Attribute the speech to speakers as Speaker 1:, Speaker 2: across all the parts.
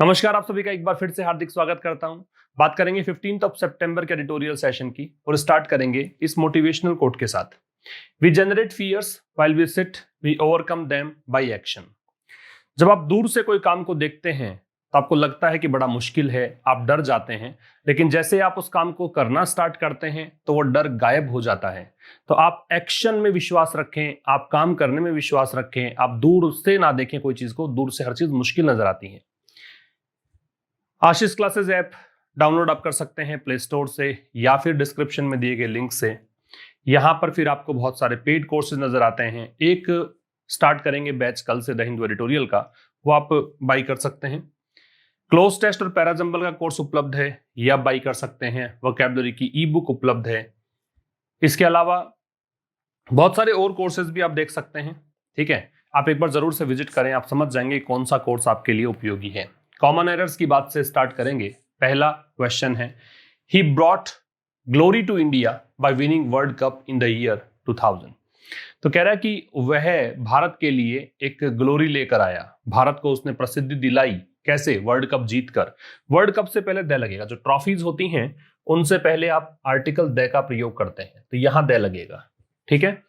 Speaker 1: नमस्कार, आप सभी का एक बार फिर से हार्दिक स्वागत करता हूं। बात करेंगे 15 सितंबर के एडिटोरियल सेशन की और स्टार्ट करेंगे इस मोटिवेशनल कोट के साथ। We generate fears while we sit, we overcome them by action. जब आप दूर से कोई काम को देखते हैं तो आपको लगता है कि बड़ा मुश्किल है, आप डर जाते हैं, लेकिन जैसे आप उस काम को करना स्टार्ट करते हैं तो वो डर गायब हो जाता है। तो आप एक्शन में विश्वास रखें, आप काम करने में विश्वास रखें, आप दूर से ना देखें कोई चीज को, दूर से हर चीज मुश्किल नजर आती है। आशीष क्लासेस ऐप डाउनलोड आप कर सकते हैं प्ले स्टोर से या फिर डिस्क्रिप्शन में दिए गए लिंक से। यहां पर फिर आपको बहुत सारे पेड कोर्सेज नजर आते हैं। एक स्टार्ट करेंगे बैच कल से द हिंदू एडिटोरियल का, वो आप बाई कर सकते हैं। क्लोज टेस्ट और पैराजंबल का कोर्स उपलब्ध है, ये आप बाई कर सकते हैं। वोकैबुलरी की ई बुक उपलब्ध है। इसके अलावा बहुत सारे और कोर्सेज भी आप देख सकते हैं। ठीक है, आप एक बार जरूर से विजिट करें, आप समझ जाएंगे कौन सा कोर्स आपके लिए उपयोगी है। कॉमन एरर्स की बात से स्टार्ट करेंगे। पहला क्वेश्चन है, he brought glory to India by winning world cup in the year 2000। तो कह रहा है कि वह भारत के लिए एक ग्लोरी लेकर आया, भारत को उसने प्रसिद्धि दिलाई। कैसे? वर्ल्ड कप जीतकर। वर्ल्ड कप से पहले द लगेगा, जो ट्रॉफीज होती हैं उनसे पहले आप आर्टिकल द का प्रयोग करते हैं, तो यहां द लगेगा। ठीक है।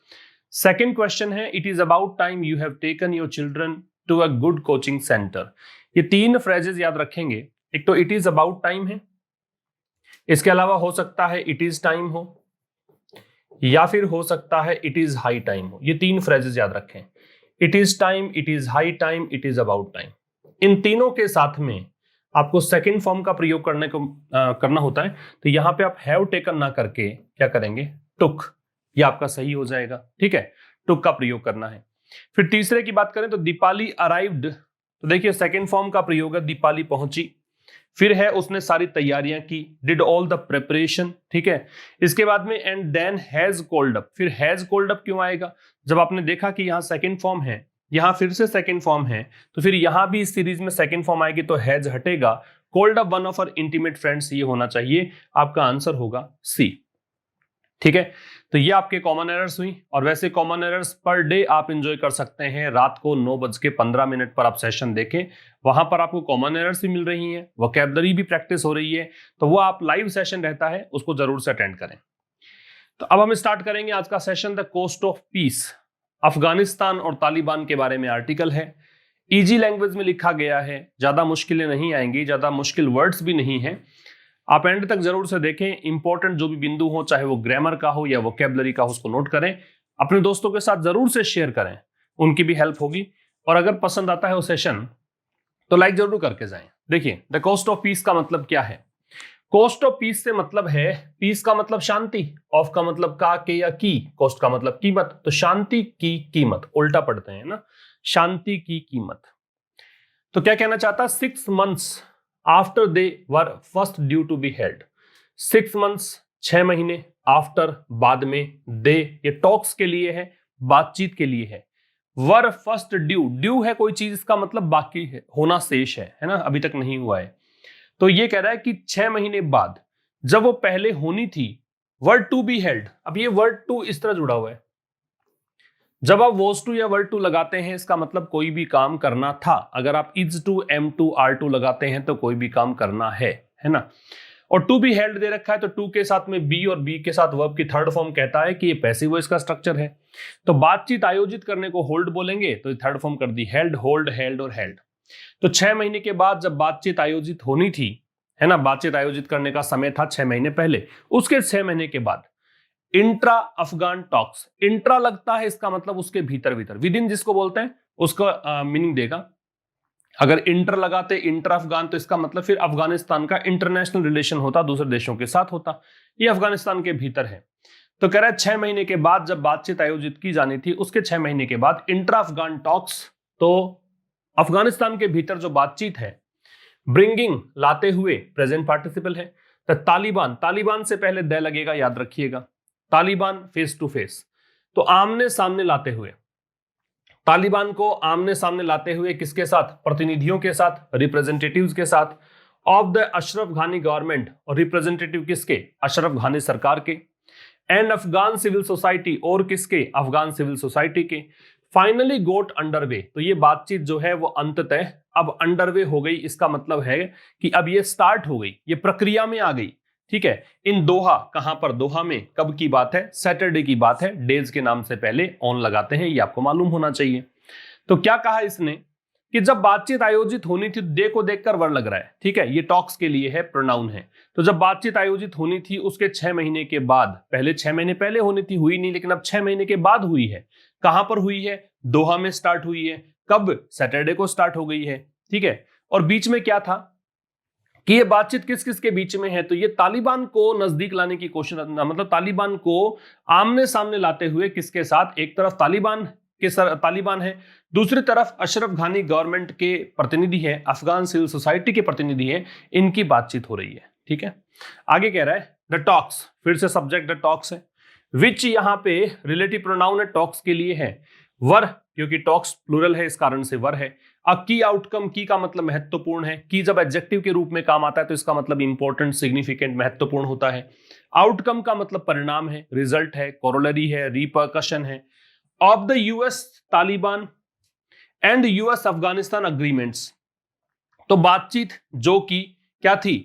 Speaker 1: सेकेंड क्वेश्चन है, it is about time you have taken your children to a good coaching centre. ये तीन फ्रेजेस याद रखेंगे। एक तो इट इज अबाउट टाइम है, इसके अलावा हो सकता है इट इज टाइम हो, या फिर हो सकता है इट इज हाई टाइम हो। ये तीन फ्रेजेस याद रखें, it is time, it is high time, it is about time. इन तीनों के साथ में आपको सेकेंड फॉर्म का प्रयोग करना होता है। तो यहां पे आप हैव टेकन ना करके क्या करेंगे, टुक। ये आपका सही हो जाएगा। ठीक है, टुक का प्रयोग करना है। फिर तीसरे की बात करें तो दीपाली अराइव्ड, तो देखिए सेकेंड फॉर्म का प्रयोग है, दीपाली पहुंची। फिर है उसने सारी तैयारियां की, डिड ऑल द प्रिपरेशन। ठीक है, इसके बाद में and then has called up. फिर हैज कोल्ड अप क्यों आएगा? जब आपने देखा कि यहां सेकेंड फॉर्म है, यहां फिर से सेकेंड फॉर्म है, तो फिर यहां भी इस सीरीज में सेकेंड फॉर्म आएगी तो हैज हटेगा। Called up one of our intimate friends, ये होना चाहिए। आपका आंसर होगा सी। ठीक है, तो ये आपके कॉमन एरर्स हुई। और वैसे कॉमन एरर्स पर डे आप एंजॉय कर सकते हैं। रात को 9:15 पर आप सेशन देखें, वहां पर आपको कॉमन एरर्स भी मिल रही हैं, वोकैबुलरी भी प्रैक्टिस हो रही है। तो वो आप लाइव सेशन रहता है, उसको जरूर से अटेंड करें। तो अब हम स्टार्ट करेंगे आज का session, the cost of peace. Afghanistan और तालिबान के बारे में आर्टिकल है, इजी लैंग्वेज में लिखा गया है, ज्यादा मुश्किलें नहीं आएंगी, ज्यादा मुश्किल वर्ड्स भी नहीं है। आप एंड तक जरूर से देखें। इंपॉर्टेंट जो भी बिंदु हो, चाहे वो ग्रामर का हो या वोकैबुलरी का हो, उसको नोट करें, अपने दोस्तों के साथ जरूर से शेयर करें, उनकी भी हेल्प होगी। और अगर पसंद आता है वो सेशन तो लाइक जरूर करके जाएं। देखिए, द कोस्ट ऑफ पीस का मतलब क्या है? कोस्ट ऑफ पीस से मतलब है, पीस का मतलब शांति, ऑफ का मतलब का, के या की, कोस्ट का मतलब कीमत। तो शांति की कीमत, उल्टा पढ़ते हैं ना, शांति की कीमत। तो क्या कहना चाहता? 6 months after they were first due to be held. 6 months, 6 महीने, आफ्टर बाद में, दे ये टॉक्स के लिए है, बातचीत के लिए है। वर फर्स्ट ड्यू, ड्यू है कोई चीज, इसका मतलब बाकी है, होना शेष है ना, अभी तक नहीं हुआ है। तो ये कह रहा है कि 6 महीने बाद जब वो पहले होनी थी, वर्ड टू बी हेल्ड। अब ये वर्ड टू इस तरह जुड़ा हुआ है, जब आप वॉज टू या वर्ड टू लगाते हैं इसका मतलब कोई भी काम करना था। अगर आप is to, am to, are to लगाते हैं तो कोई भी काम करना है ना। और टू बी हेल्ड दे रखा है, तो टू के साथ में बी और बी के साथ वर्ब की थर्ड फॉर्म कहता है कि ये पैसिव वॉइस का स्ट्रक्चर है। तो बातचीत आयोजित करने को होल्ड बोलेंगे, तो थर्ड फॉर्म कर दी हेल्ड, होल्ड, हेल्ड और हेल्ड। तो 6 महीने के बाद जब बातचीत आयोजित होनी थी, है ना, बातचीत आयोजित करने का समय था 6 महीने पहले, उसके 6 महीने के बाद इंट्रा अफगान टॉक्स। इंट्रा लगता है, इसका मतलब उसके भीतर भीतर, विद इन जिसको बोलते हैं उसका मीनिंग देगा। अगर इंटर लगाते इंट्रा अफगान, तो इसका मतलब फिर अफगानिस्तान का इंटरनेशनल रिलेशन होता, दूसरे देशों के साथ होता। ये अफगानिस्तान के भीतर है। तो कह रहा है 6 महीने के बाद जब बातचीत आयोजित की जानी थी, उसके 6 महीने के बाद इंट्रा अफगान टॉक्स, तो अफगानिस्तान के भीतर जो बातचीत है, ब्रिंगिंग लाते हुए, प्रेजेंट पार्टिसिपल है। तो तालिबान, तालिबान से पहले द लगेगा, याद रखिएगा। तालिबान फेस टू फेस, तो आमने सामने लाते हुए, तालिबान को आमने सामने लाते हुए किसके साथ? प्रतिनिधियों के साथ, रिप्रेजेंटेटिव्स के साथ। ऑफ द अशरफ घानी गवर्नमेंट, और रिप्रेजेंटेटिव किसके? अशरफ घानी सरकार के। एंड अफगान सिविल सोसाइटी, और किसके? अफगान सिविल सोसाइटी के। फाइनली गोट अंडरवे, तो ये बातचीत जो है वो अंततः अब अंडरवे हो गई। इसका मतलब है कि अब ये स्टार्ट हो गई, ये प्रक्रिया में आ गई। ठीक है, इन दोहा, कहां पर, दोहा में, कब की बात है, सैटरडे की बात है। डेज के नाम से पहले ऑन लगाते हैं, ये आपको मालूम होना चाहिए। तो क्या कहा इसने कि जब बातचीत आयोजित होनी थी, डे को देखकर वर लग रहा है, ठीक है, ये टॉक्स के लिए है, प्रोनाउन है। तो जब बातचीत आयोजित होनी थी उसके 6 महीने के बाद, पहले 6 महीने पहले होनी थी, हुई नहीं, लेकिन अब 6 महीने के बाद हुई है। कहां पर हुई है, दोहा में स्टार्ट हुई है। कब, सैटरडे को स्टार्ट हो गई है। ठीक है, और बीच में क्या था कि ये बातचीत किस किस के बीच में है, तो ये तालिबान को नजदीक लाने की कोशिश, मतलब तालिबान को आमने सामने लाते हुए, किसके साथ, एक तरफ तालिबान है, दूसरी तरफ अशरफ घानी गवर्नमेंट के प्रतिनिधि हैं, अफगान सिविल सोसाइटी के प्रतिनिधि हैं, इनकी बातचीत हो रही है। ठीक है, आगे कह रहा है द टॉक्स, फिर से सब्जेक्ट द टॉक्स है, विच यहां पे रिलेटिव प्रोनाउन है, टॉक्स के लिए है, वर, क्योंकि टॉक्स प्लूरल है इस कारण से वर है। अब की आउटकम, की का मतलब महत्वपूर्ण है, की जब एडजेक्टिव के रूप में काम आता है तो इसका मतलब इंपॉर्टेंट, सिग्निफिकेंट, महत्वपूर्ण होता है। आउटकम का मतलब परिणाम है, रिजल्ट है, कोरोलरी है, रिपरकशन है। Of the US Taliban and US Afghanistan agreements, तो बातचीत जो कि क्या थी,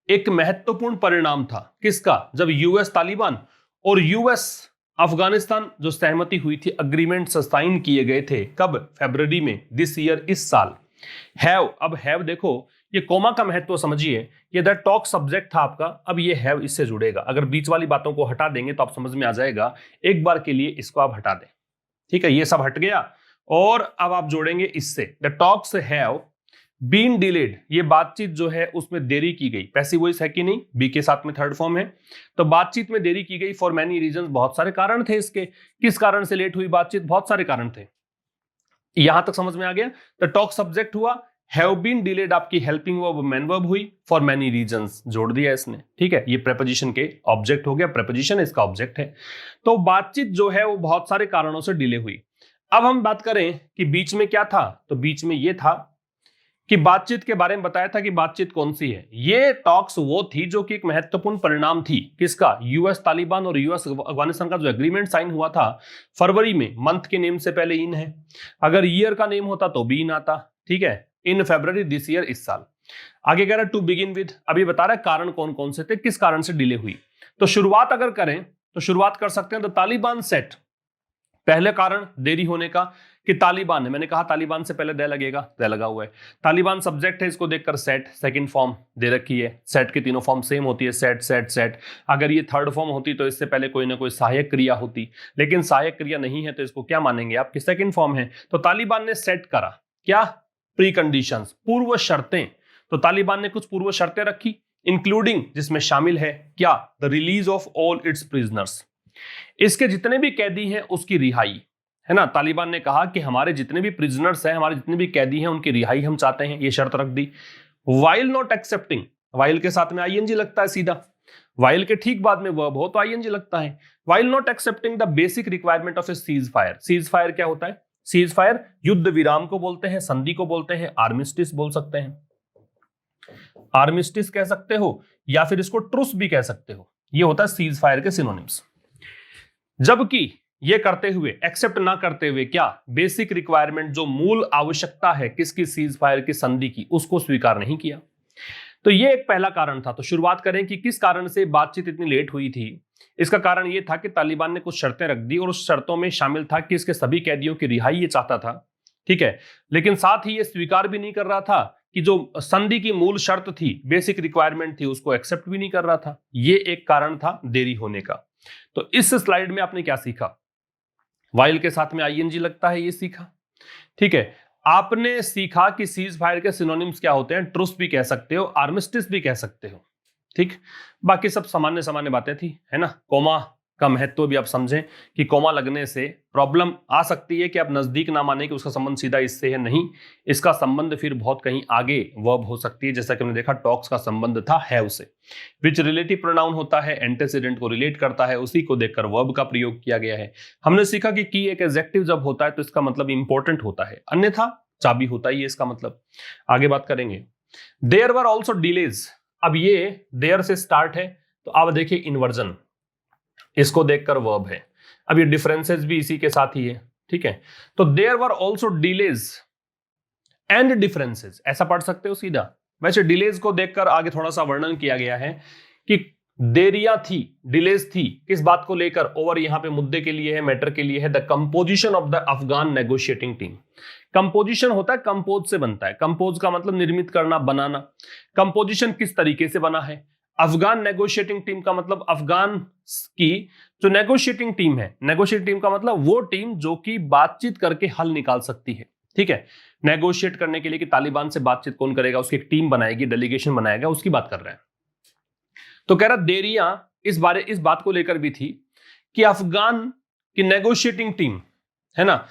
Speaker 1: एक महत्वपूर्ण परिणाम था, किसका, जब यूएस तालिबान और यूएस अफगानिस्तान जो सहमति हुई थी, अग्रीमेंट साइन किए गए थे, कब, फरवरी में, दिस ईयर, इस साल। हैव, अब हैव देखो, ये कोमा का महत्व समझिए, ये द टॉक सब्जेक्ट था आपका, अब ये हैव इससे जुड़ेगा। अगर बीच वाली बातों को हटा देंगे तो आप समझ में आ जाएगा, एक बार के लिए इसको आप हटा दें। ठीक है, ये सब हट गया और अब आप जोड़ेंगे इससे, the talks have been delayed, ये बातचीत जो है उसमें देरी की गई, पैसिव वॉइस है कि नहीं, बी के साथ में थर्ड फॉर्म है, तो बातचीत में देरी की गई फॉर मैनी रीजंस, बहुत सारे कारण थे इसके, किस कारण से लेट हुई बातचीत, बहुत सारे कारण थे। यहां तक समझ में आ गया। द टॉक सब्जेक्ट हुआ, हैव बीन डिलेड आपकी हेल्पिंग वर्ब मैन वर्ब हुई, फॉर मैनी रीजंस जोड़ दिया इसने। ठीक है, ये प्रेपोजिशन के ऑब्जेक्ट हो गया, प्रेपोजिशन इसका ऑब्जेक्ट है। तो बातचीत जो है वो बहुत सारे कारणों से डिले हुई। अब हम बात करें कि बीच में क्या था, तो बीच में ये था कि बातचीत के बारे में बताया था कि बातचीत कौन सी है, ये टॉक्स वो थी जो कि एक महत्वपूर्ण परिणाम थी, किसका, यूएस तालिबान और यूएस अफगानिस्तान का जो एग्रीमेंट साइन हुआ था फरवरी में, मंथ के नेम से पहले इन है, अगर ईयर का नेम होता तो भी इन आता। ठीक है, इन फरवरी दिस ईयर, इस साल। आगे कह रहा है टू बिगिन विद, अभी बता रहा है कारण कौन कौन से थे, किस कारण से डिले हुई। तो शुरुआत अगर करें तो शुरुआत कर सकते हैं, तो तालिबान सेट, पहले कारण देरी होने का कि तालिबान है, मैंने कहा तालिबान से पहले दे लगेगा, दे लगा हुआ है, तालिबान सब्जेक्ट है, इसको देखकर सेट, सेकंड फॉर्म दे रखी है, सेट की तीनों फॉर्म सेम होती है, सेट सेट सेट। अगर ये थर्ड फॉर्म होती तो इससे पहले कोई ना कोई सहायक क्रिया होती, लेकिन सहायक क्रिया नहीं है तो इसको क्या मानेंगे आप, कि सेकंड फॉर्म है। तो तालिबान ने सेट करा क्या, प्री कंडीशंस, पूर्व शर्तें। तो तालिबान ने कुछ पूर्व शर्तें रखी, इंक्लूडिंग, जिसमें शामिल है क्या, the release of all it's prisoners, इसके जितने भी कैदी हैं उसकी रिहाई, है ना। तालिबान ने कहा कि हमारे जितने भी प्रिजनर्स हैं, हमारे जितने भी कैदी हैं, उनकी रिहाई हम चाहते हैं, ये शर्त रख दी। वाइल नॉट एक्सेप्टिंग, वाइल के साथ में आईएनजी लगता है सीधा, वाइल के ठीक बाद में वर्ब हो तो आईएनजी लगता है। While not accepting the basic requirement of A cease fire, cease fire क्या होता है, सीज फायर युद्ध विराम को बोलते हैं, संधि को बोलते हैं, आर्मिस्टिस बोल सकते हैं, आर्मिस्टिस कह सकते हो, या फिर इसको ट्रुस भी कह सकते हो, ये होता है सीज फायर के सिनोनिम्स। जबकि ये करते हुए, एक्सेप्ट ना करते हुए क्या, बेसिक रिक्वायरमेंट, जो मूल आवश्यकता है किसकी, सीज फायर की, संधि की, उसको स्वीकार नहीं किया। तो ये एक पहला कारण था। तो शुरुआत करें कि किस कारण से बातचीत इतनी लेट हुई थी। इसका कारण ये था कि तालिबान ने कुछ शर्तें रख दी और उस शर्तों में शामिल था कि इसके सभी कैदियों की रिहाई ये चाहता था, ठीक है, लेकिन साथ ही ये स्वीकार भी नहीं कर रहा था कि जो संधि की मूल शर्त थी, बेसिक रिक्वायरमेंट थी, उसको एक्सेप्ट भी नहीं कर रहा था। ये एक कारण था देरी होने का। तो इस स्लाइड में आपने क्या सीखा, वाइल के साथ में आईएनजी लगता है, ये सीखा। ठीक है, आपने सीखा कि सीज फायर के सिनोनिम्स क्या होते हैं, ट्रुस भी कह सकते हो, आर्मिस्टिस भी कह सकते हो। ठीक, बाकी सब सामान्य सामान्य बातें थी, है ना। कोमा का महत्व भी आप समझें कि कोमा लगने से प्रॉब्लम आ सकती है कि आप नजदीक ना माने कि उसका संबंध सीधा इससे है, नहीं, इसका संबंध फिर बहुत कहीं आगे वर्ब हो सकती है, जैसा कि हमने देखा टॉक्स का संबंध था हैव से, विच रिलेटिव प्रोनाउन होता है, एंटेसिडेंट को रिलेट करता है, उसी को देखकर वर्ब का प्रयोग किया गया है। हमने सीखा कि की एक एडजेक्टिव जब होता है तो इसका मतलब इंपॉर्टेंट होता है, अन्यथा चाबी होता ही है इसका मतलब। आगे बात करेंगे, देयर वर ऑल्सो डिलेज, अब ये देयर से स्टार्ट है, तो अब देखिए इन्वर्जन, इसको देखकर वर्ब है। अब ये डिफरेंसेस भी इसी के साथ ही है, ठीक है। तो there were also delays and differences, ऐसा पढ़ सकते हो सीधा। वैसे डिलेज को देखकर आगे थोड़ा सा वर्णन किया गया है कि देरियां थी, डिलेज थी, किस बात को लेकर, ओवर यहां पे मुद्दे के लिए है, मैटर के लिए है, the composition of the Afghan negotiating team. Composition होता है, कंपोज से बनता है, कंपोज का मतलब निर्मित करना, बनाना। कंपोजिशन किस तरीके से बना है, अफगान नेगोशिएटिंग टीम का मतलब अफगान की जो नेगोशिएटिंग टीम है, नेगोशिएटिंग टीम का मतलब वो टीम जो कि बातचीत करके हल निकाल सकती है, ठीक है। नेगोशिएट करने के लिए कि तालिबान से बातचीत कौन करेगा, उसकी एक टीम बनाएगी, डेलीगेशन बनाएगा, उसकी बात कर रहे हैं। तो कह रहा देरियां इस बात को लेकर भी थी कि अफगान की नेगोशिएटिंग टीम है ना,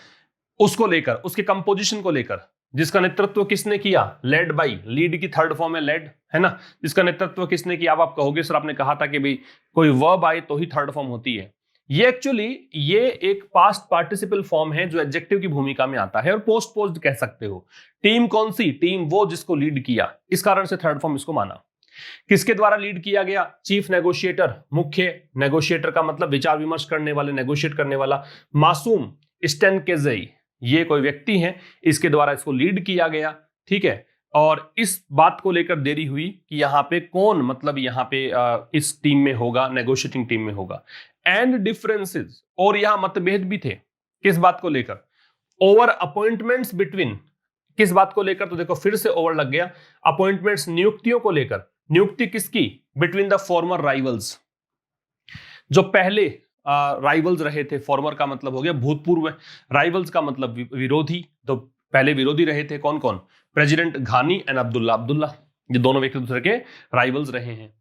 Speaker 1: उसको लेकर, उसके कंपोजिशन को लेकर, जिसका नेतृत्व किसने किया, लेड बाई, लीड की थर्ड फॉर्म है लेड, है ना, जिसका नेतृत्व किसने किया। अब आप कहोगे सर आपने कहा था कि भाई कोई वर्ब आए तो ही थर्ड फॉर्म होती है। ये एक्चुअली ये एक पास्ट पार्टिसिपल फॉर्म है जो एडजेक्टिव की भूमिका में आता है, और पोस्ट पोज्ड कह सकते हो। टीम कौन सी, टीम वो जिसको लीड किया, इस कारण से थर्ड फॉर्म इसको माना। किसके द्वारा लीड किया गया, चीफ नेगोशिएटर, मुख्य नेगोशिएटर का मतलब विचार विमर्श करने वाले, नेगोशिएट करने वाला। मासूम स्टेनकेज़ई, ये कोई व्यक्ति है, इसके द्वारा इसको लीड किया गया, ठीक है। और इस बात को लेकर देरी हुई कि यहां पे कौन, मतलब यहां पे इस टीम में होगा, नेगोशिएटिंग टीम में होगा। एंड डिफरेंसेस, और यहां मतभेद भी थे, किस बात को लेकर, ओवर अपॉइंटमेंट्स बिटवीन, किस बात को लेकर, तो देखो फिर से ओवर लग गया, अपॉइंटमेंट्स नियुक्तियों को लेकर, नियुक्ति किसकी, बिटवीन द फॉर्मर राइवल्स, जो पहले राइवल्स रहे थे, फॉर्मर का मतलब हो गया भूतपूर्व, राइवल्स का मतलब विरोधी, तो पहले विरोधी रहे थे कौन कौन, प्रेसिडेंट घानी एंड अब्दुल्ला अब्दुल्ला, ये दोनों व्यक्ति दूसरे के राइवल्स रहे हैं।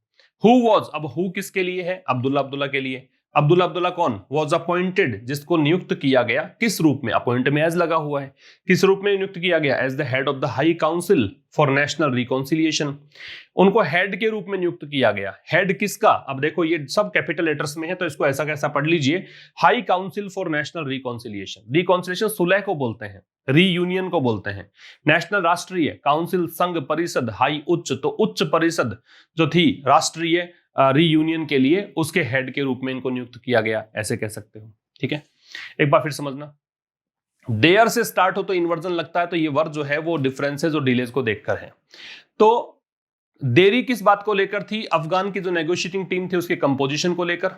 Speaker 1: हु वॉज, अब हु किसके लिए है, अब्दुल्ला अब्दुल्ला के लिए। अब्दुल्ला अब्दुल्ला कौन, वॉज अपॉइंटेड, जिसको नियुक्त किया गया, किस रूप में, अपॉइंट में एज लगा हुआ है, किस रूप में नियुक्त किया गया, as the head of the high council for national reconciliation, उनको हेड के रूप में नियुक्त किया गया। हेड किसका, अब देखो ये सब कैपिटल लेटर्स में है तो इसको ऐसा कैसा पढ़ लीजिए, high council for national reconciliation, reconciliation सुलह को बोलते हैं, रीयूनियन को बोलते हैं, नेशनल राष्ट्रीय, काउंसिल संघ परिषद, हाई उच्च, तो उच्च परिषद जो थी राष्ट्रीय रीयूनियन के लिए, उसके हेड के रूप में इनको नियुक्त किया गया, ऐसे कह सकते हो, ठीक है। एक बार फिर समझना, देयर से स्टार्ट हो तो इन्वर्जन लगता है, तो ये वर्ड जो है वो डिफरेंसेस और डिलेज को देखकर है। तो देरी किस बात को लेकर थी, अफगान की जो नेगोशिएटिंग टीम थी उसके कंपोजिशन को लेकर,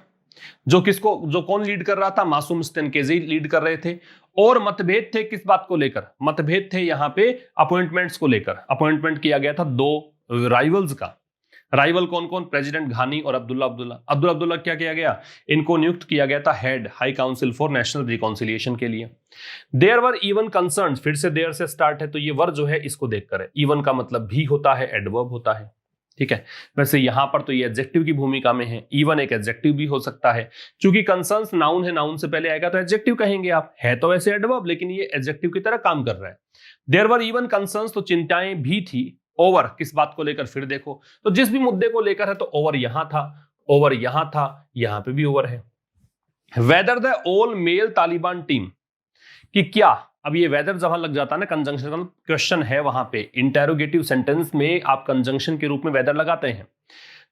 Speaker 1: जो कौन लीड कर रहा था, मासूम स्टेनकेज़ी लीड कर रहे थे। और मतभेद थे किस बात को लेकर, मतभेद थे यहां पे अपॉइंटमेंट्स को लेकर, अपॉइंटमेंट किया गया था दो राइवल्स का। राइवल कौन कौन, प्रेसिडेंट घानी और अब्दुल्ला अब्दुल्ला। अब्दुल्ला अब्दुल्ला क्या किया गया, इनको नियुक्त किया गया था head high council for national reconciliation के लिए। देयर वर इवन कंसर्न्स, फिर से देयर से स्टार्ट है तो ये वर्ड जो है इसको देखकर है, इवन का मतलब भी होता है, एडवर्ब होता है, ठीक है। वैसे यहां पर तो ये एडजेक्टिव की भूमिका में है, इवन एक एडजेक्टिव भी हो सकता है, क्योंकि कंसर्न्स नाउन है, नाउन से पहले आएगा तो एडजेक्टिव कहेंगे आप, है तो वैसे एडवर्ब लेकिन ये एडजेक्टिव की तरह काम कर रहा है। देयर वर इवन कंसर्न्स, तो चिंताएं भी थी। ओवर किस बात को लेकर, फिर देखो तो जिस भी मुद्दे को लेकर है तो ओवर यहां था, ओवर यहां था, यहां पे भी ओवर है। Whether the all mail Taliban team, कि क्या, अब ये वेदर जहां लग जाता है ना, कंजंक्शन क्वेश्चन है वहां पे, इंटेरोगेटिव सेंटेंस में आप कंजंक्शन के रूप में वेदर लगाते हैं।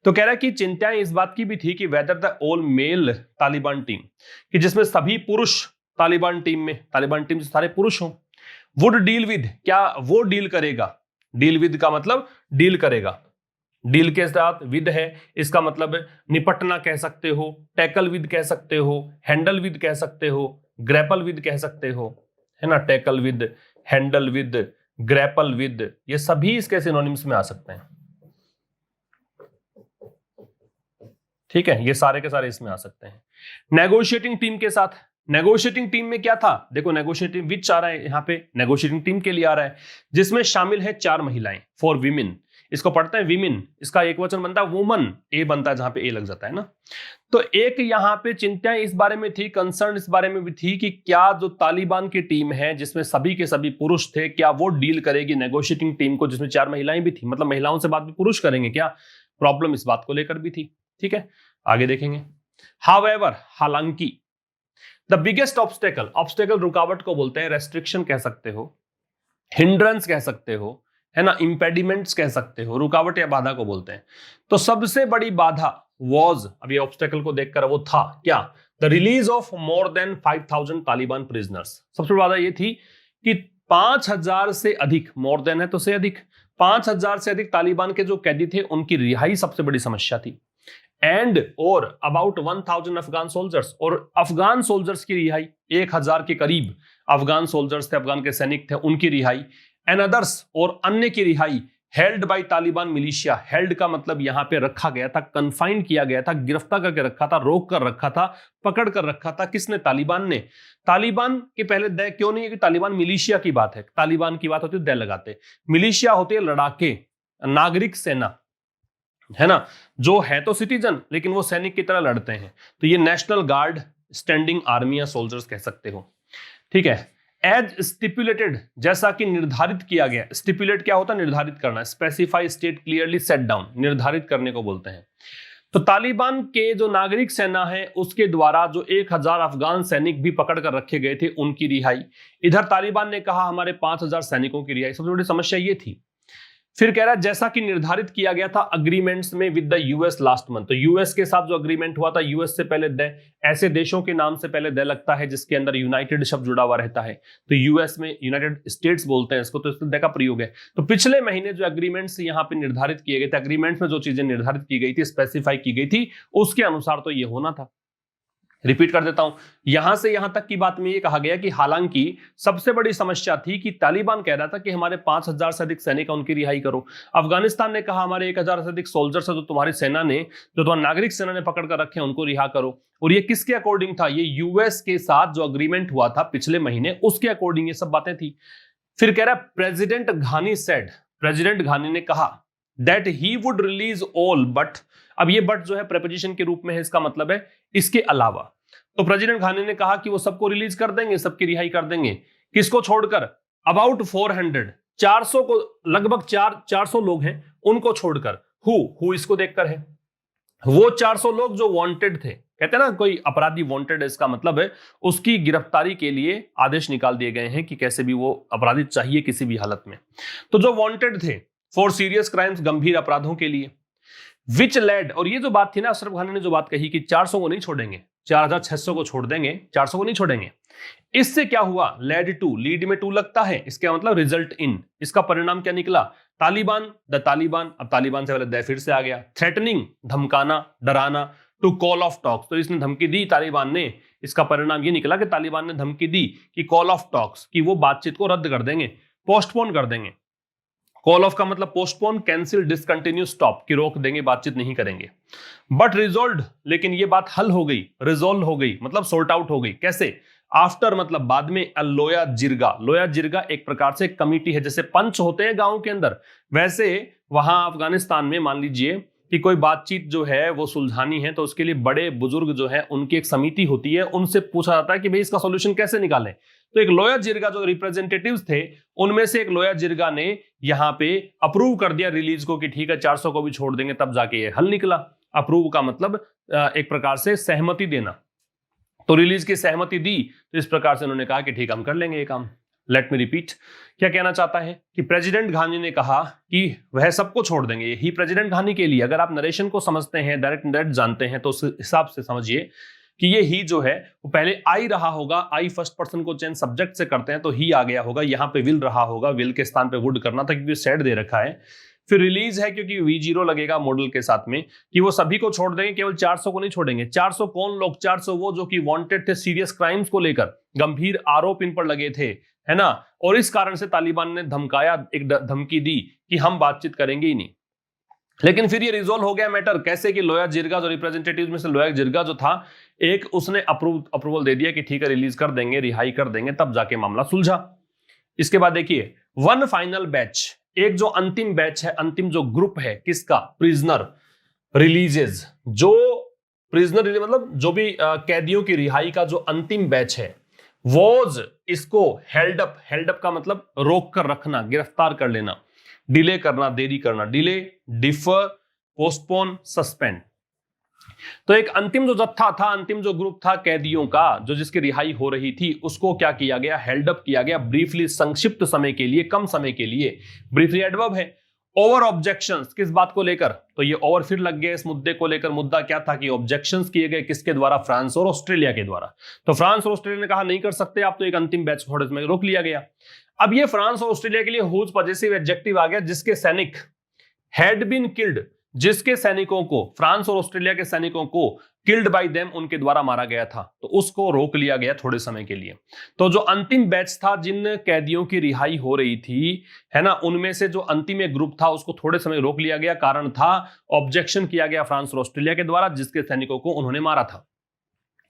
Speaker 1: तो कह रहा है कि चिंताएं इस बात की भी थी कि whether the all mail Taliban team, कि जिसमें सभी पुरुष तालिबान टीम से सारे पुरुष हों, वुड डील विद, क्या वो डील करेगा, डील विद का मतलब डील करेगा, डील के साथ विद है, इसका मतलब निपटना कह सकते हो, टैकल विद कह सकते हो, हैंडल विद कह सकते हो, ग्रैपल विद कह सकते हो, है ना, tackle with, handle with, grapple with, ये सभी इसके सिनोनिम्स में आ सकते हैं, ठीक है, ये सारे के सारे इसमें आ सकते हैं। नेगोशिएटिंग टीम के साथ, नेगोशिएटिंग टीम में क्या था, देखो नेगोशिएटिंग विच आ रहा है यहाँ पे, नेगोशिएटिंग टीम के लिए आ रहा है, जिसमें शामिल है 4 महिलाएं, फॉर विमेन, इसको पढ़ते हैं विमेन, इसका एक वचन बनता है वुमन, ए बनता है जहां पे ए लग जाता है ना। तो एक यहाँ पे चिंताएं इस बारे में थी, कंसर्न इस बारे में भी थी कि क्या जो तालिबान की टीम है जिसमें सभी के सभी पुरुष थे, क्या वो डील करेगी नेगोशिएटिंग टीम को जिसमें 4 महिलाएं भी थी, मतलब महिलाओं से बात भी पुरुष करेंगे क्या, प्रॉब्लम इस बात को लेकर भी थी, ठीक है, आगे देखेंगे। हाउएवर, हालांकि, द बिगेस्ट ऑब्स्टेकल, ऑब्स्टेकल रुकावट को बोलते हैं, रेस्ट्रिक्शन कह सकते हो, हिंड्रेंस कह सकते हो, है ना, इंपेडिमेंट्स कह सकते हो, रुकावट या बाधा को बोलते हैं। तो सबसे बड़ी बाधा वॉज, अब ये ऑब्स्टेकल को देखकर वो था क्या, the release of more than 5,000 Taliban prisoners. सबसे बड़ी बात ये थी कि 5,000 से अधिक, मोर देन है तो से अधिक, 5,000 से अधिक तालिबान के जो कैदी थे उनकी रिहाई सबसे बड़ी समस्या थी। एंड और अबाउट 1,000 अफगान सोल्जर्स, और अफगान सोल्जर्स की रिहाई, 1,000 के करीब अफगान सोल्जर्स थे, अफगान के सैनिक थे, उनकी रिहाई। एंड अदर्स, और अन्य की रिहाई held by Taliban militia. Held का मतलब यहां पे रखा गया था, कन्फाइन किया गया था, गिरफ्तार करके रखा था, रोक कर रखा था, पकड़ कर रखा था। किसने? तालिबान ने। तालिबान के पहले दे क्यों नहीं है कि तालिबान मिलिशिया की बात है, तालिबान की बात होती है दे लगाते, मिलिशिया होती है लड़ाके, नागरिक सेना, है ना, जो है तो सिटीजन लेकिन वो सैनिक की तरह लड़ते हैं। तो ये नेशनल गार्ड, स्टैंडिंग आर्मी या सोल्जर्स कह सकते हो, ठीक है। एज स्टिपुलेटेड, जैसा कि निर्धारित किया गया। स्टिपुलेट क्या होता है? निर्धारित करना। Specify, state, clearly, set down, निर्धारित करने को बोलते हैं। तो तालिबान के जो नागरिक सेना है उसके द्वारा जो 1,000 अफगान सैनिक भी पकड़ कर रखे गए थे उनकी रिहाई। इधर तालिबान ने कहा हमारे 5,000 सैनिकों की रिहाई। सबसे बड़ी समस्या ये थी। फिर कह रहा है जैसा कि निर्धारित किया गया था अग्रीमेंट्स में with the US last month. तो यूएस के साथ जो अग्रीमेंट हुआ था, यूएस से पहले दे, ऐसे देशों के नाम से पहले दे लगता है जिसके अंदर यूनाइटेड शब्द जुड़ा हुआ रहता है। तो यूएस में यूनाइटेड स्टेट्स बोलते हैं इसको, तो इसमें दे का प्रयोग है। तो पिछले महीने जो अग्रीमेंट्स यहाँ पे निर्धारित किए गए थे, अग्रीमेंट्स में जो चीजें निर्धारित की गई थी, स्पेसिफाई की गई थी, उसके अनुसार तो ये होना था। रिपीट कर देता हूं, यहां से यहां तक की बात में यह कहा गया कि हालांकि सबसे बड़ी समस्या थी कि तालिबान कह रहा था कि हमारे 5,000 से अधिक सैनिक उनकी रिहाई करो। अफगानिस्तान ने कहा हमारे 1,000 से अधिक सोल्जर्स है जो तुम्हारी सेना ने, जो तुम्हारी नागरिक सेना ने पकड़ कर रखे हैं उनको रिहा करो। और ये किसके अकॉर्डिंग था? ये यूएस के साथ जो अग्रीमेंट हुआ था पिछले महीने, उसके अकॉर्डिंग ये सब बातें थी। फिर कह रहा प्रेसिडेंट घानी सेड, प्रेसिडेंट घानी ने कहा that he would release all but, अब ये बट जो है प्रेपोजिशन के रूप में है, इसका मतलब है इसके अलावा। तो प्रेसिडेंट घानी ने कहा कि वो सबको रिलीज कर देंगे, सबकी रिहाई कर देंगे। किसको छोड़कर? अबाउट 400, 400 को, लगभग 400 लोग हैं उनको छोड़कर। हु इसको देखकर है, वो 400 लोग जो वांटेड थे। कहते हैं ना कोई अपराधी वांटेड है, इसका मतलब है उसकी गिरफ्तारी के लिए आदेश निकाल दिए गए हैं कि कैसे भी वो अपराधी चाहिए किसी भी हालत में। तो जो वांटेड थे फॉर सीरियस क्राइम्स, गंभीर अपराधों के लिए, विच लेड, और ये जो बात थी ना अशरफ घानी ने जो बात कही कि 400 को नहीं छोड़ेंगे, 4,600 को छोड़ देंगे, 400 को नहीं छोड़ेंगे। इससे क्या हुआ? लेड टू, लीड में टू लगता है, इसका मतलब रिजल्ट इन। इसका परिणाम क्या निकला? तालिबान, द तालिबान, अब तालिबान से पहले द फिर से आ गया। थ्रेटनिंग, धमकाना, डराना, टू कॉल ऑफ टॉक्स, तो इसने धमकी दी तालिबान ने। इसका परिणाम ये निकला कि तालिबान ने धमकी दी कि कॉल ऑफ टॉक्स, कि वो बातचीत को रद्द कर देंगे, पोस्टपोन कर देंगे। कॉल ऑफ का मतलब पोस्टपोन, कैंसिल, डिसकंटिन्यू, स्टॉप, कि रोक देंगे, बातचीत नहीं करेंगे। बट रिजोल्व, लेकिन ये बात हल हो गई, रिजोल्व हो गई, मतलब सॉर्ट आउट हो गई। कैसे? आफ्टर मतलब बाद में, लोया जिरगा, लोया जिरगा एक प्रकार से कमिटी है, जैसे पंच होते हैं गांव के अंदर, वैसे वहां अफगानिस्तान में मान लीजिए कि कोई बातचीत जो है वो सुलझानी है तो उसके लिए बड़े बुजुर्ग जो है उनकी एक समिति होती है, उनसे पूछा जाता है कि भाई इसका सॉल्यूशन कैसे निकालें। तो एक लोया जिरगा जो रिप्रेजेंटेटिव्स थे उनमें से एक लोया जिरगा ने यहां पे अप्रूव कर दिया रिलीज को कि ठीक है 400 को भी छोड़ देंगे, तब जाके ये हल निकला। अप्रूव का मतलब एक प्रकार से सहमति देना, तो रिलीज की सहमति दी, तो इस प्रकार से उन्होंने कहा कि ठीक हम कर लेंगे ये काम। लेट मी रिपीट, क्या कहना चाहता है कि प्रेसिडेंट घानी ने कहा कि वह सबको छोड़ देंगे। यही प्रेसिडेंट घानी के लिए, अगर आप नरेशन को समझते हैं, डायरेक्ट इंडायरेक्ट जानते हैं, तो उस हिसाब से समझिए कि ये ही जो है वो पहले आई रहा होगा, आई फर्स्ट पर्सन को चेंज सब्जेक्ट से करते हैं तो ही आ गया होगा, यहां पे विल रहा होगा, विल के स्थान पे वुड करना था क्योंकि सेड दे रखा है। फिर रिलीज है क्योंकि V0 लगेगा मॉडल के साथ में, कि वो सभी को छोड़ देंगे, केवल 400 को नहीं छोड़ेंगे। 400 कौन लोग? 400 वो जो कि वांटेड थे सीरियस क्राइम्स को लेकर, गंभीर आरोप इन पर लगे थे, है ना, और इस कारण से तालिबान ने धमकाया, एक धमकी दी कि हम बातचीत करेंगे ही नहीं। लेकिन फिर ये रिजोल्व हो गया मैटर, कैसे कि लोया जिरगा जो रिप्रेजेंटेटिव में से लोया जिरगा जो था एक, उसने अप्रूवल दे दिया कि ठीक है रिलीज कर देंगे, रिहाई कर देंगे, तब जाके मामला सुलझा। इसके बाद देखिए वन फाइनल बैच, एक जो अंतिम बैच है, अंतिम जो ग्रुप है किसका? प्रिजनर रिलीजेस, जो प्रिजनर मतलब जो भी कैदियों की रिहाई का जो अंतिम बैच है, वॉज, इसको हेल्ड अप का मतलब रोक कर रखना, गिरफ्तार कर लेना, डिले करना, देरी करना, डिले, डिफर, पोस्टपोन, सस्पेंड। तो एक अंतिम जो जत्था था, अंतिम जो ग्रुप था कैदियों का, जो जिसकी रिहाई हो रही थी, उसको क्या किया गया? हेल्ड अप किया गया ब्रीफली, संक्षिप्त समय के लिए, कम समय के लिए। ब्रीफली एडवर्ब है। ओवर ऑब्जेक्शंस, किस बात को लेकर? तो ये ओवर फिर लग गया इस मुद्दे को लेकर। मुद्दा क्या था कि ऑब्जेक्शंस किए गए किसके द्वारा? फ्रांस और ऑस्ट्रेलिया के द्वारा। तो फ्रांस और ऑस्ट्रेलिया ने कहा नहीं कर सकते आप, तो एक अंतिम बैच थोड़े में रोक लिया गया। अब ये फ्रांस और ऑस्ट्रेलिया के लिए हुज पॉजिटिव एडजेक्टिव आ गया, जिसके सैनिक हैड बीन किल्ड, जिसके सैनिकों को, फ्रांस और ऑस्ट्रेलिया के सैनिकों को किल्ड बाय देम, उनके द्वारा मारा गया था, तो उसको रोक लिया गया थोड़े समय के लिए। तो जो अंतिम बैच था, जिन कैदियों की रिहाई हो रही थी, है ना, उनमें से जो अंतिम एक ग्रुप था उसको थोड़े समय रोक लिया गया। कारण था ऑब्जेक्शन किया गया फ्रांस और ऑस्ट्रेलिया के द्वारा, जिसके सैनिकों को उन्होंने मारा था।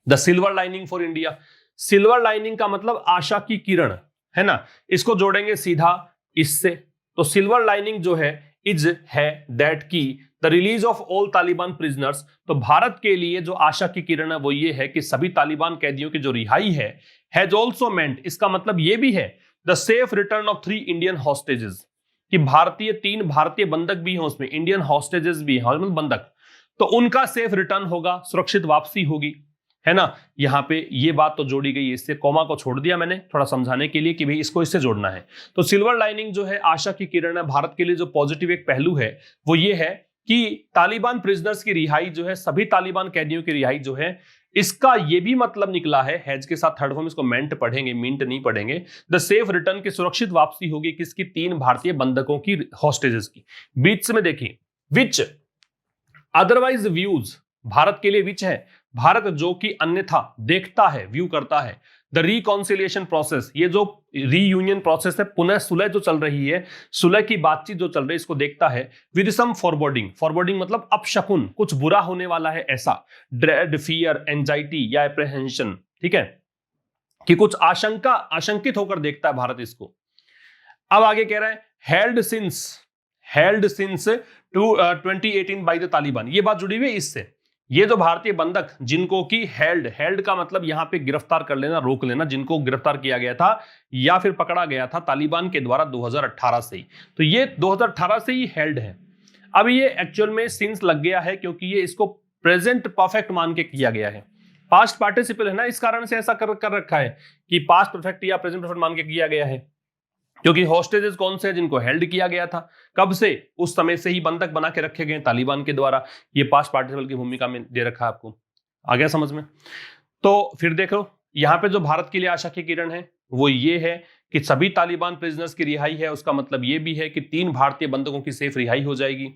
Speaker 1: The silver lining for India, silver lining का मतलब आशा की किरण, है ना, इसको जोड़ेंगे सीधा इससे। तो सिल्वर लाइनिंग जो है इज है दैट की the release of all Taliban prisoners, तो भारत के लिए जो आशा की किरण है वो ये है कि सभी तालिबान कैदियों की जो रिहाई है, हैज ऑल्सो मेंट, इसका मतलब ये भी है the safe return of 3 Indian hostages, कि तीन भारतीय बंधक भी हैं उसमें, इंडियन हॉस्टेजेस भी हैं, बंधक, तो उनका सेफ रिटर्न होगा, सुरक्षित वापसी होगी, है ना। यहां पे ये बात तो जोड़ी गई, इससे कॉमा को छोड़ दिया मैंने थोड़ा समझाने के लिए कि भाई इसको इससे जोड़ना है। तो सिल्वर लाइनिंग जो है आशा की किरण है, भारत के लिए जो पॉजिटिव एक पहलू है वो ये है कि तालिबान प्रिजनर्स की रिहाई जो है, सभी तालिबान कैदियों की रिहाई जो है, इसका ये भी मतलब निकला है, हैज के साथ थर्ड फॉर्म, इसको मेंट पढ़ेंगे, मिंट नहीं पढ़ेंगे, द सेफ रिटर्न की सुरक्षित वापसी होगी किसकी? 3 भारतीय बंधकों की, हॉस्टेजेस की। बीच में देखिए विच अदरवाइज व्यूज, भारत के लिए विच है, भारत जो कि अन्यथा देखता है, व्यू करता है। द रिकॉन्सिलिएशन प्रोसेस, ये जो रीयूनियन प्रोसेस है, पुनः सुलह जो चल रही है, सुलह की बातचीत जो चल रही है, इसको देखता है। विद सम फॉरवर्डिंग, फॉरवर्डिंग मतलब अपशकुन, कुछ बुरा होने वाला है ऐसा, ड्रेड, फियर, एंजाइटी या एप्रहेंशन, ठीक है, कि कुछ आशंका, आशंकित होकर देखता है भारत इसको। अब आगे कह रहा है held since 2018 by the Taliban, ये बात जुड़ी हुई है इससे। ये जो भारतीय बंधक जिनको की हेल्ड का मतलब यहां पे गिरफ्तार कर लेना, रोक लेना, जिनको गिरफ्तार किया गया था या फिर पकड़ा गया था तालिबान के द्वारा 2018 से ही, तो ये 2018 से ही हेल्ड है। अब ये एक्चुअल में सिंस लग गया है क्योंकि ये इसको प्रेजेंट परफेक्ट मान के किया गया है, पास्ट पार्टिसिपल है ना, इस कारण से ऐसा कर रखा है कि पास्ट परफेक्ट या प्रेजेंट परफेक्ट मान के किया गया है। क्योंकि हॉस्टेजेस कौन से हैं? जिनको हेल्ड किया गया था, कब से? उस समय से ही बंधक बना के रखे गए तालिबान के द्वारा। ये पास्ट पार्टिसिपल की भूमिका में दे रखा है आपको, आ गया समझ में? तो फिर देखो यहां पे जो भारत के लिए आशा की किरण है वो ये है कि सभी तालिबान प्रिजनर्स की रिहाई है, उसका मतलब ये भी है कि 3 भारतीय बंधकों की सेफ रिहाई हो जाएगी।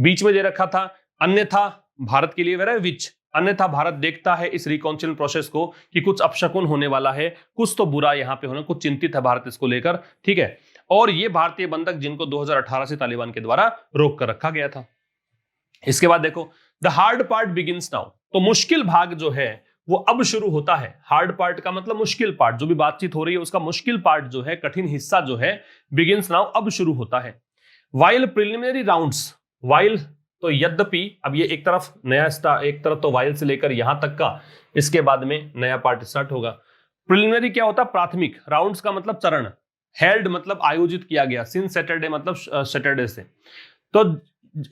Speaker 1: बीच में दे रखा था अन्यथा भारत के लिए विच, अन्यथा भारत देखता है इस रिकॉन्सिलिएशन प्रोसेस को कि कुछ अपशकुन होने वाला है, कुछ तो बुरा यहां पे होना, कुछ चिंतित है भारत इसको लेकर, ठीक है। और ये भारतीय बंधक जिनको 2018 से तालिबान के द्वारा रोक कर रखा गया था। इसके बाद देखो the hard part begins now, तो मुश्किल भाग जो है वो अब शुरू होता है। हार्ड पार्ट का मतलब मुश्किल पार्ट, जो भी बातचीत हो रही है उसका मुश्किल पार्ट जो है, कठिन हिस्सा जो है, बिगिंस नाउ, अब शुरू होता है। वाइल प्रिलिमिनरी राउंड्स, वाइल तो यद्यपि, अब ये एक तरफ नया एक तरफ तो वाइल से लेकर यहां तक का, इसके बाद में नया पार्ट स्टार्ट होगा। प्रिलिमिनरी क्या होता है? प्राथमिक, राउंड्स का मतलब चरण, हेल्ड मतलब आयोजित किया गया, सिंस सैटरडे मतलब सैटरडे से। तो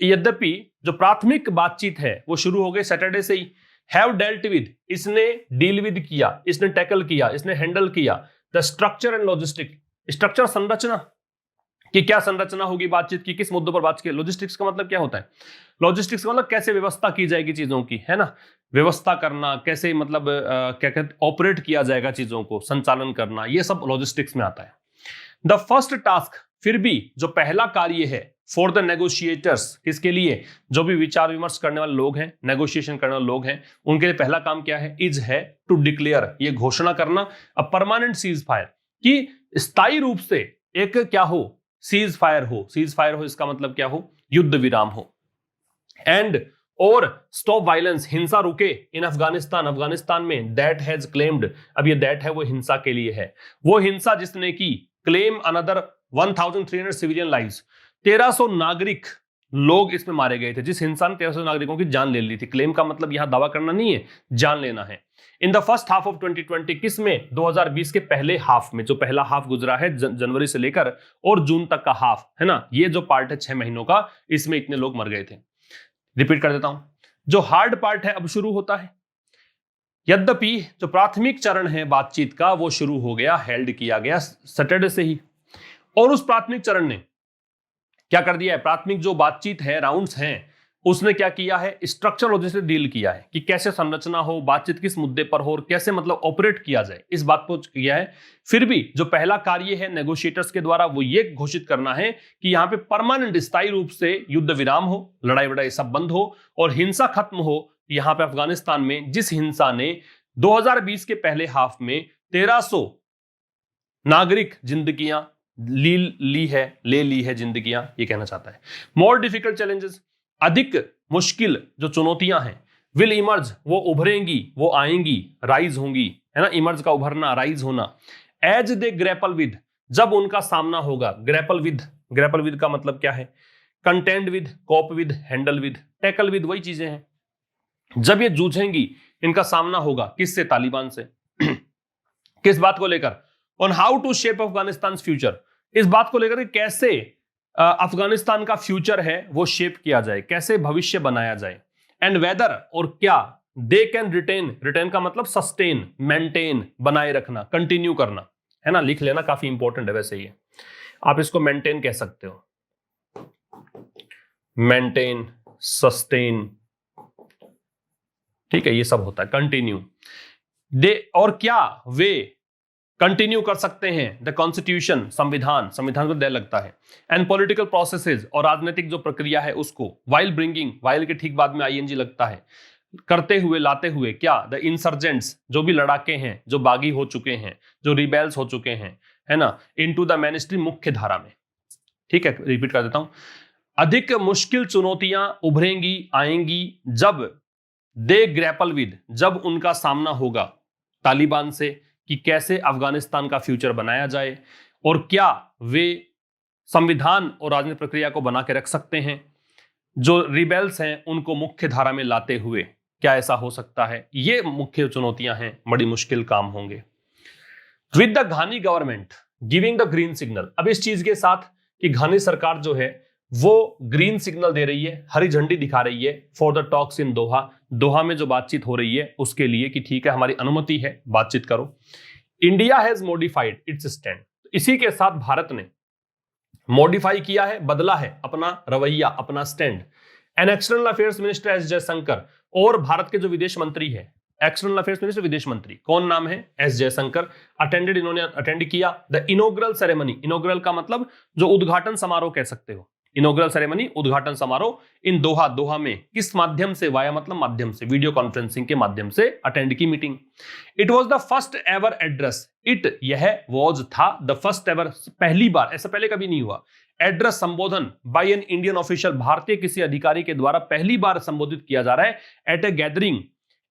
Speaker 1: यद्यपि जो प्राथमिक बातचीत है वो शुरू हो गई सैटरडे से ही। हैव डेल्ट विद, इसने डील विद किया, इसने टैकल किया, इसने हैंडल किया। The structure and logistic, structure संरचना, कि क्या संरचना होगी बातचीत की, किस मुद्दों पर बात की। लॉजिस्टिक्स का मतलब क्या होता है? लॉजिस्टिक्स का मतलब कैसे व्यवस्था की जाएगी चीजों की, है ना, व्यवस्था करना, कैसे मतलब क्या कहते, ऑपरेट किया जाएगा चीजों को, संचालन करना, ये सब लॉजिस्टिक्स में आता है। द फर्स्ट टास्क, फिर भी जो पहला कार्य है, फॉर द नेगोशिएटर्स, किसके लिए? जो भी विचार विमर्श करने वाले लोग हैं, नेगोशिएशन करने वाले लोग हैं, उनके लिए पहला काम क्या है? इज है टू डिक्लेयर, ये घोषणा करना, अ परमानेंट सीज फायर, कि स्थायी रूप से एक क्या हो? सीज फायर हो। सीज फायर हो इसका मतलब क्या हो? युद्ध विराम हो। एंड और स्टॉप वायलेंस, हिंसा रुके इन अफगानिस्तान, अफगानिस्तान में। दैट हैज क्लेम्ड, अब ये दैट है वो हिंसा के लिए है, वो हिंसा जिसने की, क्लेम अनदर 1300 सिविलियन लाइव्स, 1300 नागरिक लोग इसमें मारे गए थे, जिस हिंसा ने 1300 नागरिकों की जान ले ली थी। क्लेम का मतलब यहां दावा करना नहीं है, जान लेना है। In the first half of 2020, किस में? 2020 के पहले हाफ में, जो पहला हाफ गुजरा है जनवरी से लेकर और जून तक का हाफ, है ना, ये जो पार्ट है 6 महीनों का, इसमें इतने लोग मर गए थे। रिपीट कर देता हूं, जो हार्ड पार्ट है अब शुरू होता है। यद्यपि जो प्राथमिक चरण है बातचीत का वो शुरू हो गया, हेल्ड किया गया सैटरडे से ही, और उस प्राथमिक चरण ने क्या कर दिया है, प्राथमिक जो बातचीत है, राउंड्स हैं, उसने क्या किया है, स्ट्रक्चर लॉजिक से डील किया है कि कैसे संरचना हो, बातचीत किस मुद्दे पर हो और कैसे मतलब ऑपरेट किया जाए, इस बात को किया है। फिर भी जो पहला कार्य है नेगोशिएटर्स के द्वारा वो ये घोषित करना है कि यहां पे परमानेंट स्थायी रूप से युद्ध विराम हो, लड़ाई वड़ाई सब बंद हो और हिंसा खत्म हो। यहां पे अफगानिस्तान में जिस हिंसा ने 2020 के पहले हाफ में 1300 नागरिक जिंदगियां ले ली है जिंदगियां, ये कहना चाहता है। मोर डिफिकल्ट चैलेंजेस, अधिक मुश्किल जो चुनौतियां हैं, विल इमर्ज, वो उभरेंगी, वो आएंगी, राइज होंगी, है ना, इमर्ज का उभरना, राइज होना। एज दे ग्रैपल विद, जब उनका सामना होगा, ग्रैपल विद का मतलब क्या है, contend with, cope with, handle with, tackle with, वही चीजें हैं। जब ये जूझेंगी, इनका सामना होगा किससे, तालिबान से। किस बात को लेकर, on how to shape Afghanistan future, इस बात को लेकर कैसे अफगानिस्तान का फ्यूचर है वो शेप किया जाए, कैसे भविष्य बनाया जाए। एंड वेदर, और क्या, दे कैन रिटेन का मतलब सस्टेन, मेंटेन, बनाए रखना, कंटिन्यू करना, है ना, लिख लेना, काफी इंपॉर्टेंट है वैसे ये, आप इसको मेंटेन कह सकते हो, मेंटेन, सस्टेन, ठीक है, ये सब होता है कंटिन्यू। दे, और क्या वे कंटिन्यू कर सकते हैं, द कॉन्स्टिट्यूशन, संविधान को दे लगता है, एंड पॉलिटिकल प्रोसेसेस, और राजनीतिक जो प्रक्रिया है उसको, वाइल ब्रिंगिंग, वाइल के ठीक बाद में आईएनजी लगता है, करते हुए, लाते हुए, क्या, द इंसर्जेंट्स, जो भी लड़ाके हैं, जो बागी हो चुके हैं, जो रिबेल्स हो चुके हैं, है ना, इनटू द मेनस्ट्रीम, मुख्य धारा में। ठीक है, रिपीट कर देता हूं, अधिक मुश्किल चुनौतियां उभरेंगी, आएंगी, जब दे ग्रैपल विद, जब उनका सामना होगा तालिबान से कि कैसे अफगानिस्तान का फ्यूचर बनाया जाए, और क्या वे संविधान और राजनीतिक प्रक्रिया को बना के रख सकते हैं, जो रिबेल्स हैं उनको मुख्य धारा में लाते हुए, क्या ऐसा हो सकता है। ये मुख्य चुनौतियां हैं, बड़ी मुश्किल काम होंगे। विद द घानी government giving the green signal, अब इस चीज के साथ कि घानी सरकार जो है वो ग्रीन सिग्नल दे रही है, हरी झंडी दिखा रही है, फॉर द टॉक्स इन दोहा, दोहा में जो बातचीत हो रही है उसके लिए, कि ठीक है हमारी अनुमति है, बातचीत करो। India has modified it's stand, इसी के साथ भारत ने मॉडिफाई किया है, बदला है अपना रवैया, अपना stand. An external affairs minister S Jaishankar, और भारत के जो विदेश मंत्री है, एक्सटर्नल अफेयर्स मिनिस्टर, विदेश मंत्री, कौन नाम है, एस जयशंकर, अटेंडेड, इन्होंने अटेंड किया द इनॉग्रल सेरेमनी, इनॉग्रल का मतलब जो उद्घाटन समारोह कह सकते हो, इनॉग्रल सेरेमनी, उद्घाटन समारोह, इन दोहा, दोहा में किस माध्यम से, वाया मतलब माध्यम से, वीडियो कॉन्फ्रेंसिंग के माध्यम से अटेंड की meeting. It was the first ever address, it यह वाज था, द फर्स्ट एवर, पहली बार, ऐसा पहले कभी नहीं हुआ, एड्रेस संबोधन, बाय एन इंडियन ऑफिशियल, भारतीय किसी अधिकारी के द्वारा पहली बार संबोधित किया जा रहा है, एट ए गैदरिंग,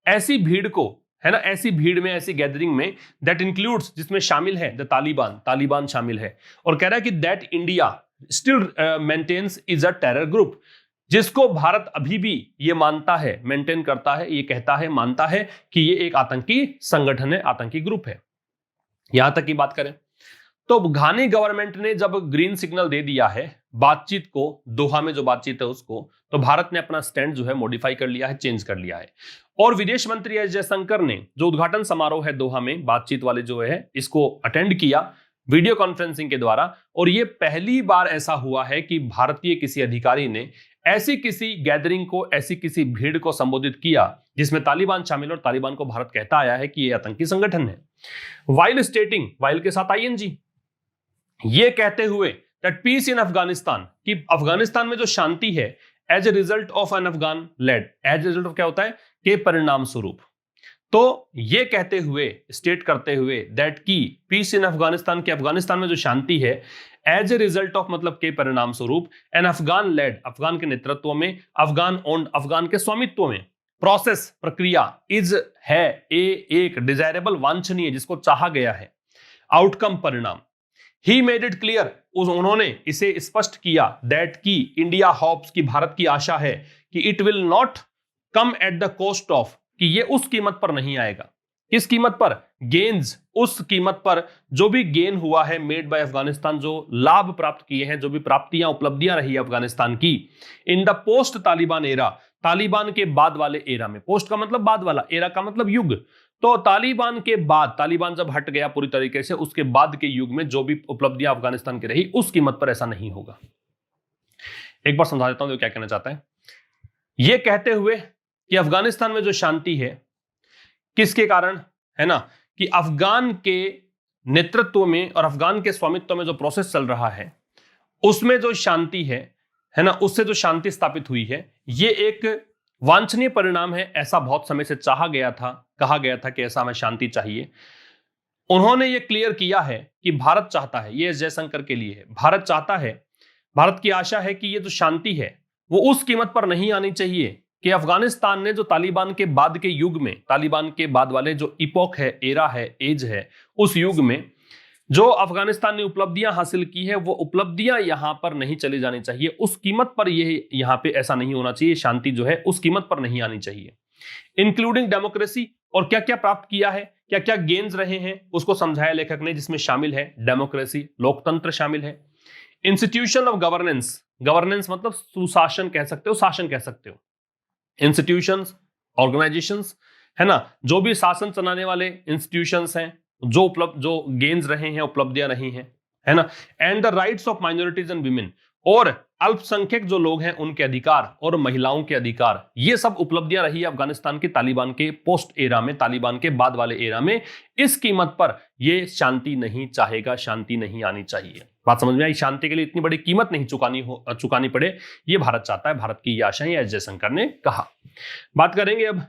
Speaker 1: ऐसी भीड़ को, है ना, ऐसी भीड़ में, ऐसी गैदरिंग में, दैट इंक्लूड्स, जिसमें शामिल है द तालिबान, तालिबान शामिल है, और कह रहा है कि that India still maintains is a terror group, जिसको भारत अभी भी ये मानता है, मेंटेन करता है, ये कहता है, मानता है कि ये एक आतंकी संगठन है, आतंकी ग्रुप है। यहां तक की बात करें तो घानी गवर्नमेंट ने जब ग्रीन सिग्नल दे दिया है बातचीत को, दोहा में जो बातचीत है उसको, तो भारत ने अपना स्टैंड जो है मॉडिफाई कर लिया है, चेंज कर लिया है। और विदेश मंत्री एस जयशंकर ने जो उद्घाटन समारोह है दोहा में, बातचीत वाले जो है, इसको अटेंड किया वीडियो कॉन्फ्रेंसिंग के द्वारा, और यह पहली बार ऐसा हुआ है कि भारतीय किसी अधिकारी ने ऐसी किसी गैदरिंग को, ऐसी किसी भीड़ को संबोधित किया जिसमें तालिबान शामिल, और तालिबान को भारत कहता आया है कि यह आतंकी संगठन है। वाइल स्टेटिंग, वाइल के साथ आईएनजी, ये कहते हुए दैट पीस इन अफगानिस्तान, कि अफगानिस्तान में जो शांति है, as a result of an Afghan led, as a result of क्या होता है, के परिणाम स्वरूप, तो ये कहते हुए, स्टेट करते हुए, दैट की पीस इन अफगानिस्तान, के अफगानिस्तान में जो शांति है, एज ए रिजल्ट ऑफ मतलब के परिणाम स्वरूप, एन अफगान लेड, अफगान के नेतृत्व में, अफगान ओन्ड, अफगान के स्वामित्व में, प्रोसेस, प्रक्रिया, इज है, एक डिजायरेबल, वांछनीय, जिसको चाहा गया है, आउटकम, परिणाम। ही मेड इट क्लियर, उन्होंने इसे स्पष्ट किया, दैट की इंडिया होप्स, की भारत की आशा है कि it will not come at the cost of, कि ये उस कीमत पर नहीं आएगा, किस कीमत पर, गेन्स, उस कीमत पर जो भी गेन हुआ है, मेड बाय अफगानिस्तान, जो लाभ प्राप्त किए हैं, जो भी प्राप्तियां, उपलब्धियां रही है अफगानिस्तान की, in the post Taliban era, Taliban के बाद वाले एरा में, पोस्ट का मतलब बाद वाला, एरा का मतलब युग, तो तालिबान के बाद, तालिबान जब हट गया पूरी तरीके से, उसके बाद के युग में जो भी उपलब्धियां अफगानिस्तान की रही, उस कीमत पर ऐसा नहीं होगा। एक बार समझा देता हूं क्या कहना चाहता है। यह कहते हुए कि अफगानिस्तान में जो शांति है किसके कारण है ना, कि अफगान के नेतृत्व में और अफगान के स्वामित्व में जो प्रोसेस चल रहा है उसमें जो शांति है ना, उससे जो शांति स्थापित हुई है, ये एक वांछनीय परिणाम है। ऐसा बहुत समय से चाहा गया था, कहा गया था कि ऐसा हमें शांति चाहिए। उन्होंने ये क्लियर किया है कि भारत चाहता है, ये एस जयशंकर के लिए है, भारत चाहता है, भारत की आशा है कि ये जो शांति है वो उस कीमत पर नहीं आनी चाहिए कि अफगानिस्तान ने जो तालिबान के बाद के युग में, तालिबान के बाद वाले जो इपोक है, एरा है, एज है, उस युग में जो अफगानिस्तान ने उपलब्धियां हासिल की है वो उपलब्धियां यहां पर नहीं चली जानी चाहिए, उस कीमत पर ये यहां पे ऐसा नहीं होना चाहिए, शांति जो है उस कीमत पर नहीं आनी चाहिए। इंक्लूडिंग डेमोक्रेसी, और क्या क्या प्राप्त किया है, क्या क्या गेन्स रहे हैं उसको समझाया लेखक ने, जिसमें शामिल है डेमोक्रेसी, लोकतंत्र शामिल है। इंस्टीट्यूशन ऑफ गवर्नेंस, गवर्नेंस मतलब सुशासन कह सकते हो, शासन कह सकते हो। इंस्टीट्यूशंस, ऑर्गेनाइजेशंस है ना, जो भी शासन चलाने वाले इंस्टीट्यूशंस हैं, जो गेन्स रहे हैं, उपलब्धियां रही हैं, है ना। And the rights of minorities and women, और अल्पसंख्यक जो लोग हैं उनके अधिकार और महिलाओं के अधिकार, ये सब उपलब्धियां रही है अफगानिस्तान के तालिबान के पोस्ट एरा में, तालिबान के बाद वाले एरा में। इस कीमत पर ये शांति नहीं चाहेगा, शांति नहीं आनी चाहिए। बात समझ में आई? शांति के लिए इतनी बड़ी कीमत नहीं चुकानी पड़े, ये भारत चाहता है, भारत की ये आशा है, एस जयशंकर ने कहा। बात करेंगे अब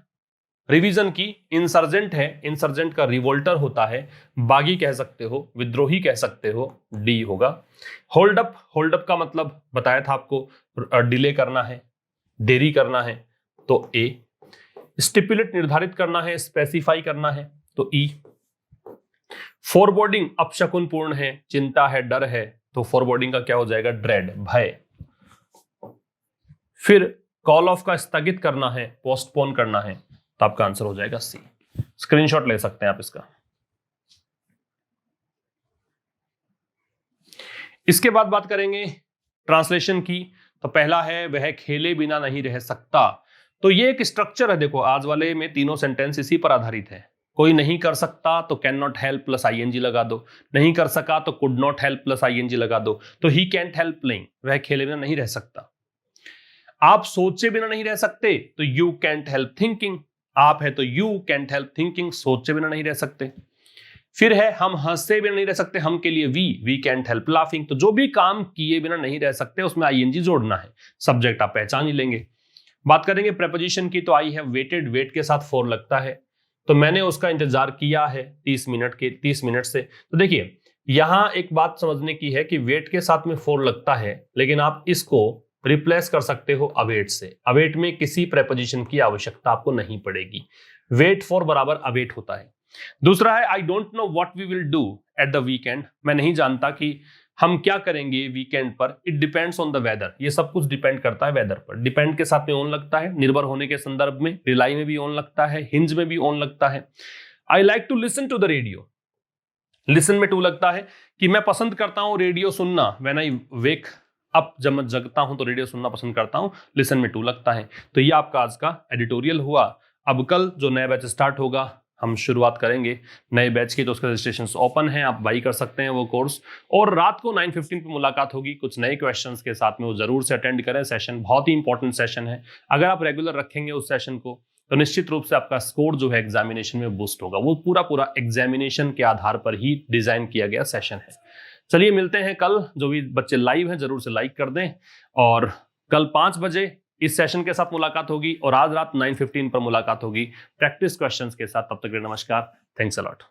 Speaker 1: रिवीजन की। इंसर्जेंट है, इंसर्जेंट का रिवोल्टर होता है, बागी कह सकते हो, विद्रोही कह सकते हो, डी होगा। होल्ड अप, होल्ड अप का मतलब बताया था आपको, डिले करना है, देरी करना है, तो ए। स्टिपुलेट निर्धारित करना है, स्पेसिफाई करना है, तो ई। फोरबोर्डिंग अपशकुनपूर्ण है, चिंता है, डर है, तो फोरबोर्डिंग का क्या हो जाएगा, ड्रेड, भय। फिर कॉल ऑफ का स्थगित करना है, पोस्टपोन करना है, तो आपका आंसर हो जाएगा सी। स्क्रीनशॉट ले सकते हैं आप इसका। इसके बाद बात करेंगे ट्रांसलेशन की। तो पहला है वह खेले बिना नहीं रह सकता। तो ये एक स्ट्रक्चर है, देखो आज वाले में तीनों सेंटेंस इसी पर आधारित है। कोई नहीं कर सकता तो can not help plus ING लगा दो, नहीं कर सका तो could not help plus ING लगा दो, तो ही कैंट हेल्प प्लेइंग, वह खेले बिना नहीं रह सकता। आप सोचे बिना नहीं रह सकते तो यू कैंट हेल्प थिंकिंग, आप है तो यू कैंट हेल्प थिंकिंग, सोचे बिना नहीं रह सकते। फिर है हम हंसे बिना नहीं रह सकते, हम के लिए वी कैंट हेल्प लाफिंग, तो जो भी काम किए बिना नहीं रह सकते उसमें आईएनजी जोड़ना है, सब्जेक्ट आप पहचान ही लेंगे। बात करेंगे प्रेपोजिशन की, तो आई हैव वेटेड, वेट के साथ फॉर लगता है, तो मैंने उसका इंतजार किया है 30 मिनट से। तो देखिए यहां एक बात समझने की है कि वेट के साथ में फॉर लगता है, लेकिन आप इसको रिप्लेस कर सकते हो अवेट से। अवेट में किसी प्रेपोजिशन की आवश्यकता आपको नहीं पड़ेगी, वेट फॉर बराबर अवेट होता है। दूसरा है I don't know what we will do at the weekend, मैं नहीं जानता कि हम क्या करेंगे वीकेंड पर। It depends on the weather, ये सब कुछ डिपेंड करता है वेदर पर। डिपेंड के साथ में ऑन लगता है, निर्भर होने के संदर्भ में रिलाई में भी ऑन लगता है, हिंज में भी ऑन लगता है। I like to listen to the radio, listen में टू लगता है कि मैं पसंद करता हूं रेडियो सुनना। व्हेन आई वेक अप, जब मैं जगता हूं तो रेडियो सुनना पसंद करता हूं, लिसन में टू लगता है। तो ये आपका आज का एडिटोरियल हुआ। अब कल जो नया बैच स्टार्ट होगा, हम शुरुआत करेंगे नए बैच की, तो उसका रजिस्ट्रेशन ओपन है, आप बाई कर सकते हैं वो कोर्स। और रात को 9:15 पे मुलाकात होगी कुछ नए क्वेश्चंस के साथ में, वो जरूर से अटेंड करें। सेशन बहुत ही इंपॉर्टेंट सेशन है, अगर आप रेगुलर रखेंगे उस सेशन को तो निश्चित रूप से आपका स्कोर जो है एग्जामिनेशन में बूस्ट होगा। वो पूरा एग्जामिनेशन के आधार पर ही डिजाइन किया गया सेशन है। चलिए मिलते हैं कल, जो भी बच्चे लाइव हैं जरूर से लाइक कर दें, और कल 5 बजे इस सेशन के साथ मुलाकात होगी और आज रात 9:15 पर मुलाकात होगी प्रैक्टिस क्वेश्चंस के साथ। तब तक के लिए नमस्कार, थैंक्स अ लॉट।